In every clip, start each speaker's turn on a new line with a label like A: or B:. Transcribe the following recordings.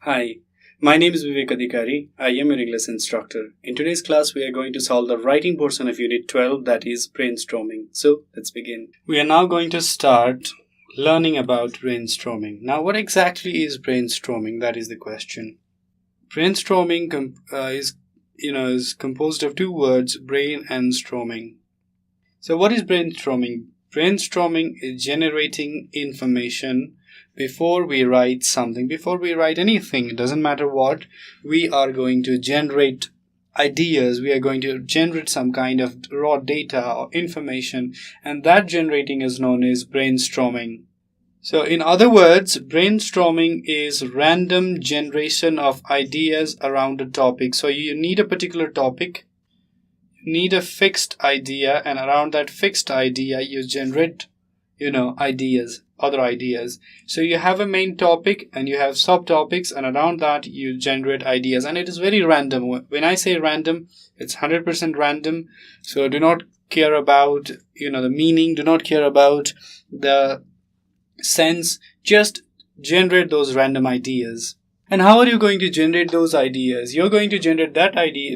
A: Hi, my name is Bibek Adhikari. I am your English instructor. In today's class, we are going to solve the writing portion of Unit 12, that is brainstorming. So, let's begin. We are now going to start learning about brainstorming. Now, what exactly is brainstorming? That is the question. Brainstorming is composed of two words, brain and storming. So, what is brainstorming? Brainstorming is generating information before we write something, before we write anything. It doesn't matter what, we are going to generate ideas, we are going to generate some kind of raw data or information, and that generating is known as brainstorming. So in other words, brainstorming is random generation of ideas around a topic. So you need a particular topic, need a fixed idea, and around that fixed idea you generate other ideas. So you have a main topic and you have subtopics, and around that you generate ideas, and it is very random. When I say random, it's 100% random. So do not care about the meaning, do not care about the sense, just generate those random ideas. And how are you going to generate those ideas? You're going to generate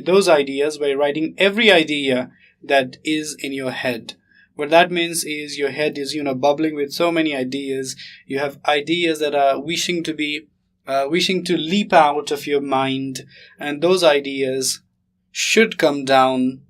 A: those ideas by writing every idea that is in your head. What that means is your head is bubbling with so many ideas. You have ideas that are wishing to leap out of your mind, and those ideas should come down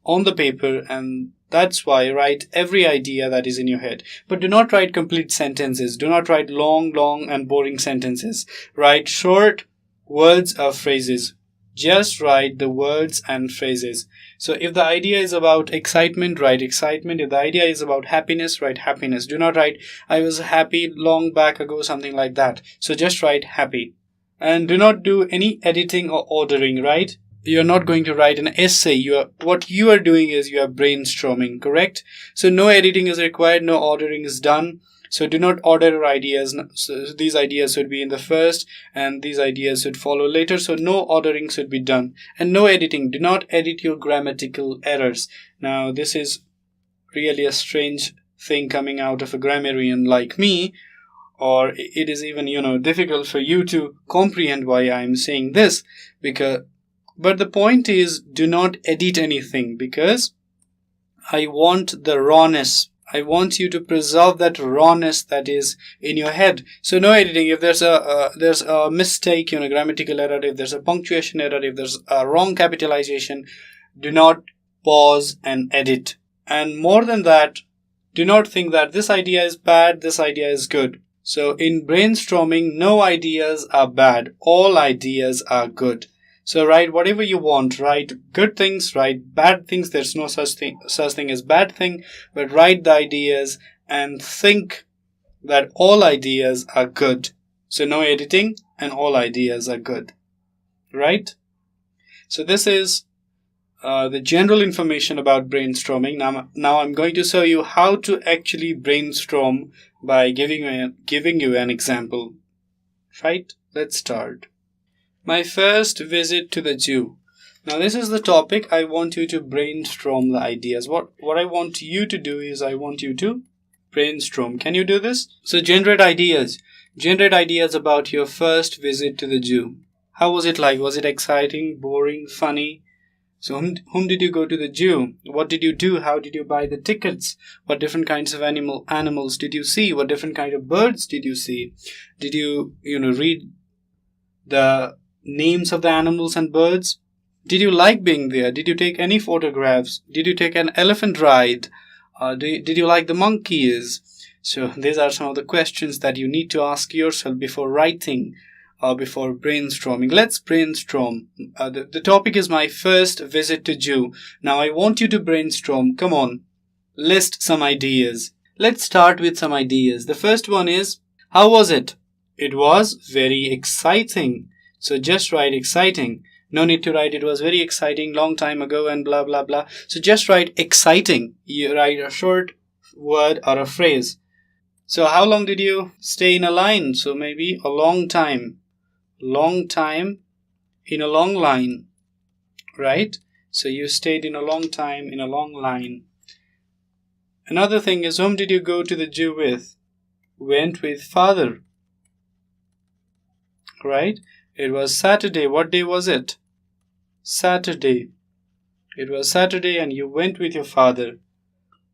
A: on the paper, and that's why write every idea that is in your head. But do not write complete sentences. Do not write long and boring sentences. Write short words or phrases. Just write the words and phrases. So if the idea is about excitement, write excitement. If the idea is about happiness, write happiness. Do not write, I was happy long back ago, something like that. So just write happy. And do not do any editing or ordering, right? You're not going to write an essay. What you are doing is you are brainstorming, correct? So no editing is required, no ordering is done. So do not order your ideas. So these ideas should be in the first and these ideas should follow later. So no ordering should be done. And no editing. Do not edit your grammatical errors. Now this is really a strange thing coming out of a grammarian like me. Or it is even, difficult for you to comprehend why I'm saying this. But the point is, do not edit anything, because I want the rawness. I want you to preserve that rawness that is in your head. So no editing. If there's a mistake, grammatical error, if there's a punctuation error, if there's a wrong capitalization, do not pause and edit. And more than that, do not think that this idea is bad, this idea is good. So in brainstorming, no ideas are bad. All ideas are good. So write whatever you want. Write good things, write bad things. There's no such thing as bad thing, but write the ideas and think that all ideas are good. So no editing and all ideas are good. Right? So this is the general information about brainstorming. Now I'm going to show you how to actually brainstorm by giving you an example. Right? Let's start. My first visit to the zoo. Now this is the topic. I want you to brainstorm the ideas. What I want you to do is I want you to brainstorm. Can you do this? So generate ideas. Generate ideas about your first visit to the zoo. How was it like? Was it exciting, boring, funny? So whom did you go to the zoo? What did you do? How did you buy the tickets? What different kinds of animals did you see? What different kind of birds did you see? Did you read the names of the animals and birds? Did you like being there? Did you take any photographs? Did you take an elephant ride? Did you like the monkeys? So these are some of the questions that you need to ask yourself before writing or before brainstorming. Let's brainstorm. The topic is my first visit to zoo. Now I want you to brainstorm. Come on, list some ideas. Let's start with some ideas. The first one is, how was it? It was very exciting. So just write exciting. No need to write it was very exciting long time ago and blah blah blah. So just write exciting. You write a short word or a phrase. So how long did you stay in a line? So maybe a long time. Long time in a long line. Right? So you stayed in a long time in a long line. Another thing is, whom did you go to the zoo with? Went with father. right? It was Saturday. What day was it? Saturday. It was Saturday and you went with your father.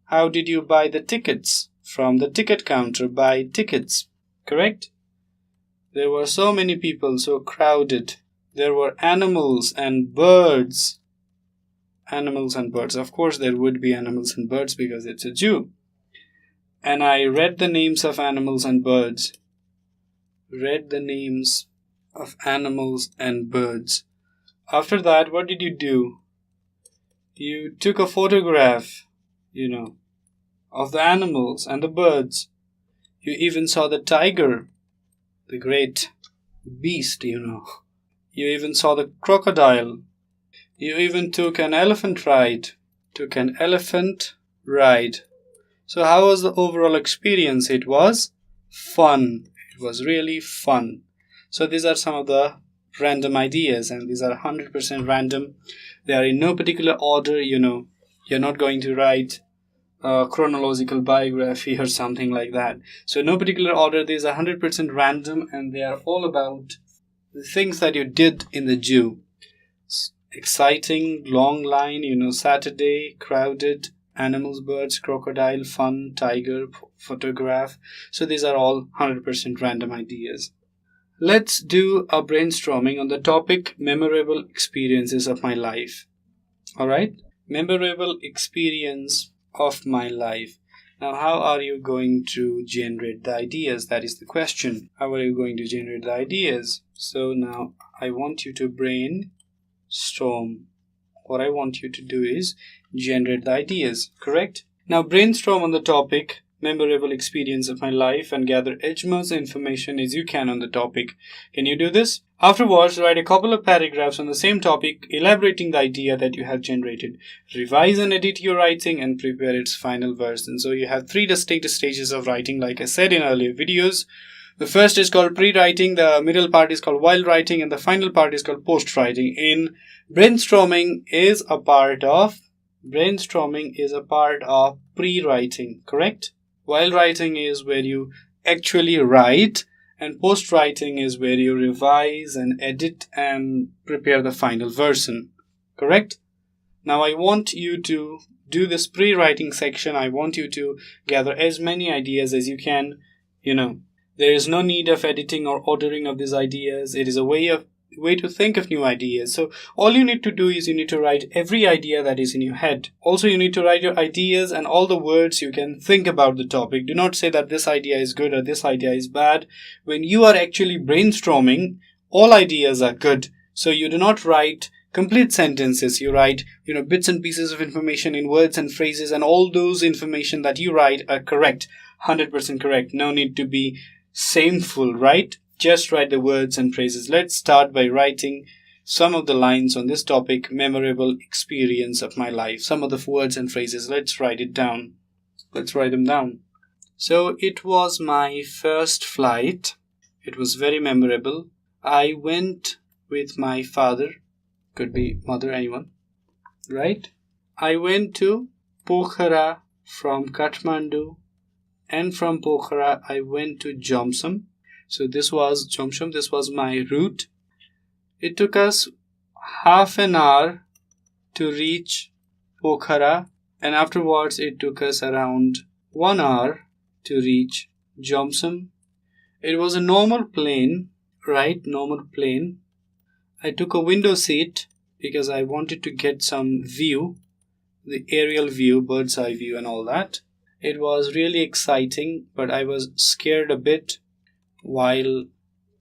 A: How did you buy the tickets? From the ticket counter, buy tickets. Correct? There were so many people, so crowded. There were animals and birds. Animals and birds. Of course, there would be animals and birds because it's a zoo. And I read the names of animals and birds. Read the names of animals and birds. After that, what did you do? You took a photograph, of the animals and the birds. You even saw the tiger, the great beast, You even saw the crocodile. You even took an elephant ride. So how was the overall experience? It was fun. It was really fun. So these are some of the random ideas, and these are 100% random. They are in no particular order, You're not going to write a chronological biography or something like that. So no particular order. These are 100% random, and they are all about the things that you did in the zoo. Exciting, long line, Saturday, crowded, animals, birds, crocodile, fun, tiger, photograph. So these are all 100% random ideas. Let's do a brainstorming on the topic memorable experiences of my life. Alright? Memorable experience of my life. Now, how are you going to generate the ideas? That is the question. How are you going to generate the ideas? So now I want you to brainstorm. What I want you to do is generate the ideas, correct? Now brainstorm on the topic memorable experience of my life and gather as much information as you can on the topic. Can you do this? Afterwards, write a couple of paragraphs on the same topic, elaborating the idea that you have generated. Revise and edit your writing and prepare its final version. So you have 3 distinct stages of writing, like I said in earlier videos. The first is called pre-writing, the middle part is called while writing, and the final part is called post-writing. In brainstorming is a part of pre-writing, correct? While writing is where you actually write, and post-writing is where you revise and edit and prepare the final version, correct? Now I want you to do this pre-writing section. I want you to gather as many ideas as you can. There is no need of editing or ordering of these ideas. It is a way to think of new ideas. So all you need to do is you need to write every idea that is in your head. Also, you need to write your ideas and all the words you can think about the topic. Do not say that this idea is good or this idea is bad. When you are actually brainstorming, all ideas are good. So you do not write complete sentences. You write, bits and pieces of information in words and phrases, and all those information that you write are correct. 100% correct. No need to be shameful, right? Just write the words and phrases. Let's start by writing some of the lines on this topic, memorable experience of my life. Some of the words and phrases. Let's write it down. Let's write them down. So it was my first flight. It was very memorable. I went with my father. Could be mother, anyone. Right? I went to Pokhara from Kathmandu. And from Pokhara, I went to Jomsom. So this was Jomsom. This was my route. It took us half an hour to reach Pokhara. And afterwards, it took us around 1 hour to reach Jomsom. It was a normal plane, right? Normal plane. I took a window seat because I wanted to get some view, the aerial view, bird's eye view and all that. It was really exciting, but I was scared a bit while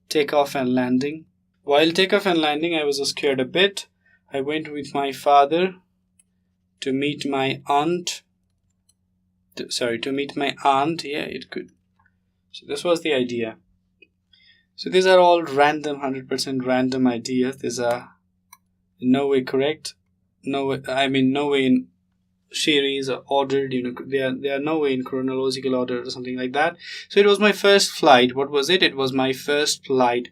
A: takeoff and landing. While takeoff and landing, I was scared a bit. I went with my father to meet my aunt. To meet my aunt. Yeah, it could. So this was the idea. So these are all random, 100% random ideas. These are in no way correct. No way in series or ordered, they are no way in chronological order or something like that. So it was my first flight. What was it? It was my first flight.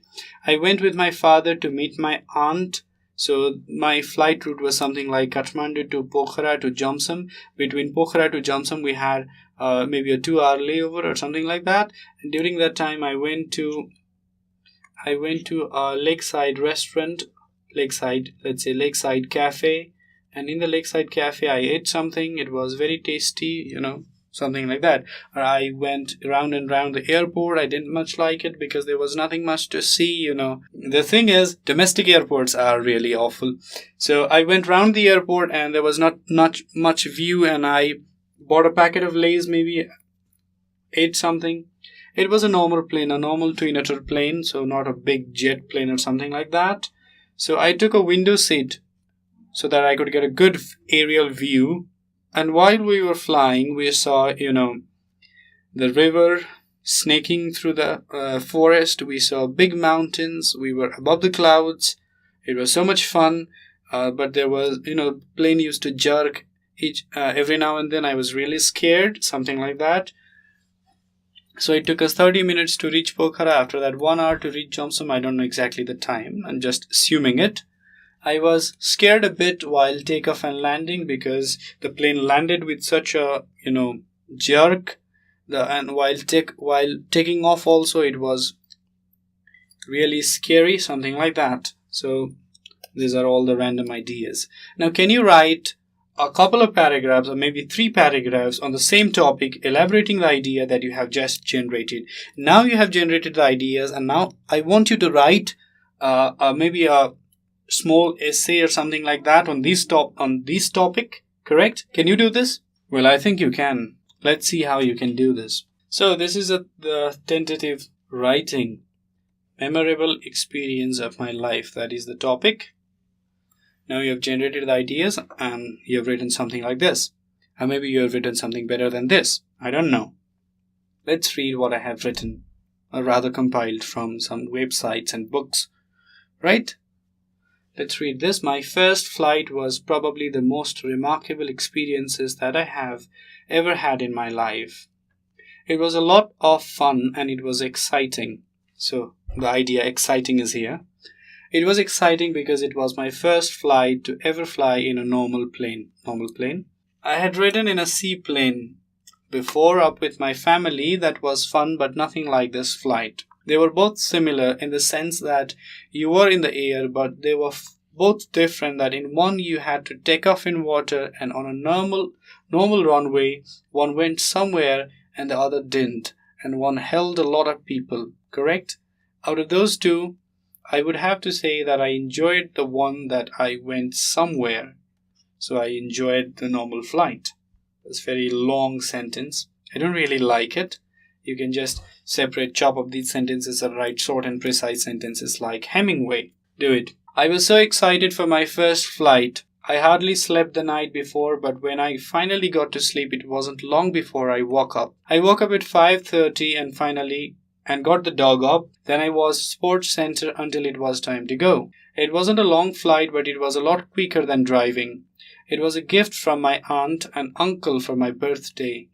A: I went with my father to meet my aunt. So my flight route was something like Kathmandu to Pokhara to Jomsom. Between Pokhara to Jomsom, we had maybe a 2-hour layover or something like that. And during that time, I went to I went to a lakeside restaurant, lakeside cafe, and in the lakeside cafe I ate something. It was very tasty, something like that. Or I went round and round the airport. I didn't much like it because there was nothing much to see. The thing is, domestic airports are really awful. So I went round the airport and there was not much view, and I bought a packet of Lays, maybe ate something. It was a normal plane, a normal twin-otter plane, so not a big jet plane or something like that. So I took a window seat so that I could get a good aerial view. And while we were flying, we saw, the river snaking through the forest. We saw big mountains. We were above the clouds. It was so much fun. But there was, the plane used to jerk every now and then. I was really scared, something like that. So it took us 30 minutes to reach Pokhara. After that, 1 hour to reach Jomsom. I don't know exactly the time. I'm just assuming it. I was scared a bit while takeoff and landing because the plane landed with such a, jerk. And while taking off also, it was really scary, something like that. So these are all the random ideas. Now, can you write a couple of paragraphs or maybe 3 paragraphs on the same topic, elaborating the idea that you have just generated? Now you have generated the ideas, and now I want you to write maybe a small essay or something like that on this topic. Correct? Can you do this? Well, I think you can. Let's see how you can do this. So this is the tentative writing. Memorable experience of my life. That is the topic. Now you have generated the ideas and you have written something like this. Or maybe you have written something better than this. I don't know. Let's read what I have written, or rather compiled from some websites and books. Right? Let's read this. My first flight was probably the most remarkable experiences that I have ever had in my life. It was a lot of fun and it was exciting. So the idea exciting is here. It was exciting because it was my first flight to ever fly in a normal plane. I had ridden in a seaplane before up with my family. That was fun, but nothing like this flight. They were both similar in the sense that you were in the air, but they were both different. That in one you had to take off in water, and on a normal runway, one went somewhere and the other didn't, and one held a lot of people. Correct? Out of those two, I would have to say that I enjoyed the one that I went somewhere. So I enjoyed the normal flight. It's a very long sentence. I don't really like it. You can just chop up these sentences and write short and precise sentences like Hemingway. Do it. I was so excited for my first flight. I hardly slept the night before, but when I finally got to sleep, it wasn't long before I woke up. I woke up at 5:30 and got the dog up. Then I was sports center until it was time to go. It wasn't a long flight, but it was a lot quicker than driving. It was a gift from my aunt and uncle for my birthday.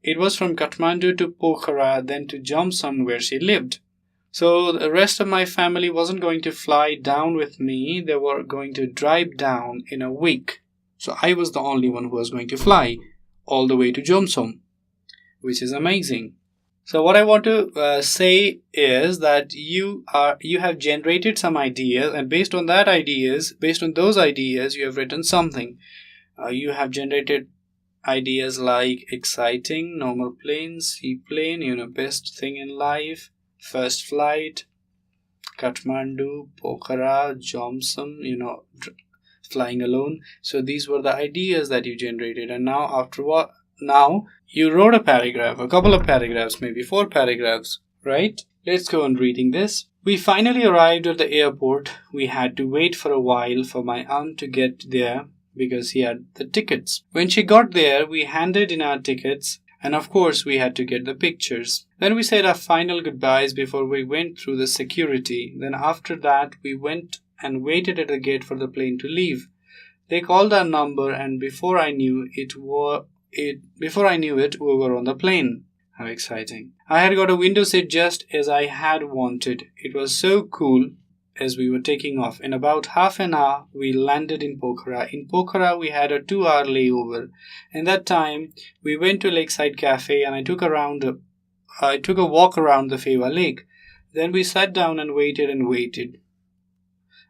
A: It was from Kathmandu to Pokhara, then to Jomsom where she lived. So the rest of my family wasn't going to fly down with me. They were going to drive down in a week. So I was the only one who was going to fly all the way to Jomsom, which is amazing. So what I want to say is that you have generated some ideas, and based on those ideas, you have written something. You have generated ideas like exciting, normal plane, seaplane, best thing in life, first flight, Kathmandu, Pokhara, Jomsom, flying alone. So these were the ideas that you generated, and now you wrote a couple of paragraphs, maybe 4 paragraphs, right? Let's go on reading this. We finally arrived at the airport. We had to wait for a while for my aunt to get there because he had the tickets. When she got there, we handed in our tickets, and of course we had to get the pictures. Then we said our final goodbyes before we went through the security. Then after that, we went and waited at the gate for the plane to leave. They called our number, and before I knew it, we were on the plane. How exciting. I had got a window seat just as I had wanted. It was so cool as we were taking off. In about half an hour, we landed in Pokhara. In Pokhara, we had a 2-hour layover. In that time, we went to Lakeside Cafe and I took a walk around the Fewa Lake. Then we sat down and waited.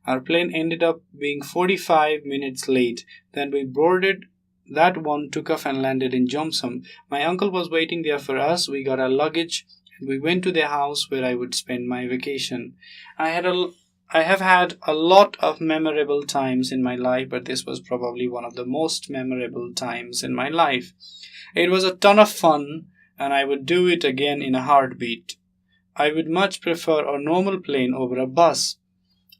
A: Our plane ended up being 45 minutes late. Then we boarded that one, took off and landed in Jomsom. My uncle was waiting there for us. We got our luggage and we went to their house where I would spend my vacation. I have had a lot of memorable times in my life, but this was probably one of the most memorable times in my life. It was a ton of fun and I would do it again in a heartbeat. I would much prefer a normal plane over a bus.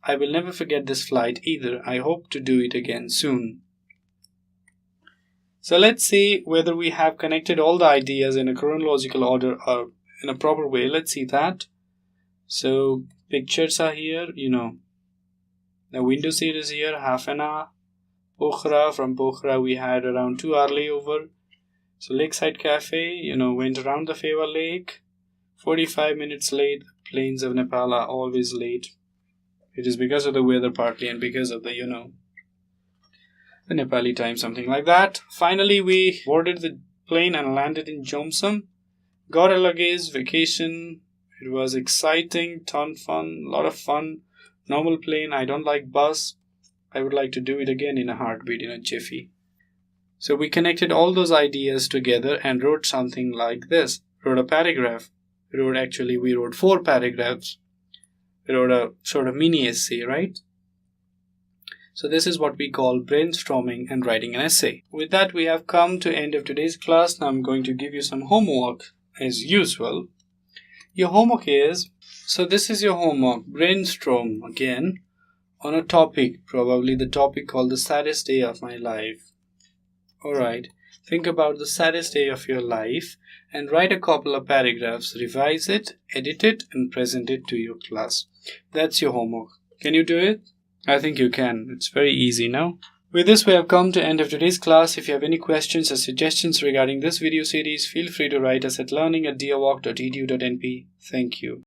A: I will never forget this flight either. I hope to do it again soon. So let's see whether we have connected all the ideas in a chronological order or in a proper way. Let's see that. So pictures are here, The window seat is here, half an hour. Pokhara, from Pokhara we had around 2 hour layover. So Lakeside Cafe, went around the Fewa Lake. 45 minutes late. Plains of Nepal are always late. It is because of the weather partly and because of the, the Nepali time, something like that. Finally, we boarded the plane and landed in Jomsom. Got a luggage, vacation. It was exciting, ton fun, lot of fun. Normal plane, I don't like bus. I would like to do it again in a heartbeat, in a jiffy. So we connected all those ideas together and wrote something like this. Wrote a paragraph. We wrote 4 paragraphs. We wrote a sort of mini essay, right? So this is what we call brainstorming and writing an essay. With that, we have come to end of today's class. Now I'm going to give you some homework as usual. Your homework is, so this is your homework. Brainstorm again on a topic, probably the topic called the saddest day of my life. Alright, think about the saddest day of your life and write a couple of paragraphs, revise it, edit it and present it to your class. That's your homework. Can you do it? I think you can. It's very easy now. With this, we have come to end of today's class. If you have any questions or suggestions regarding this video series, feel free to write us at learning@deerwalk.edu.np. Thank you.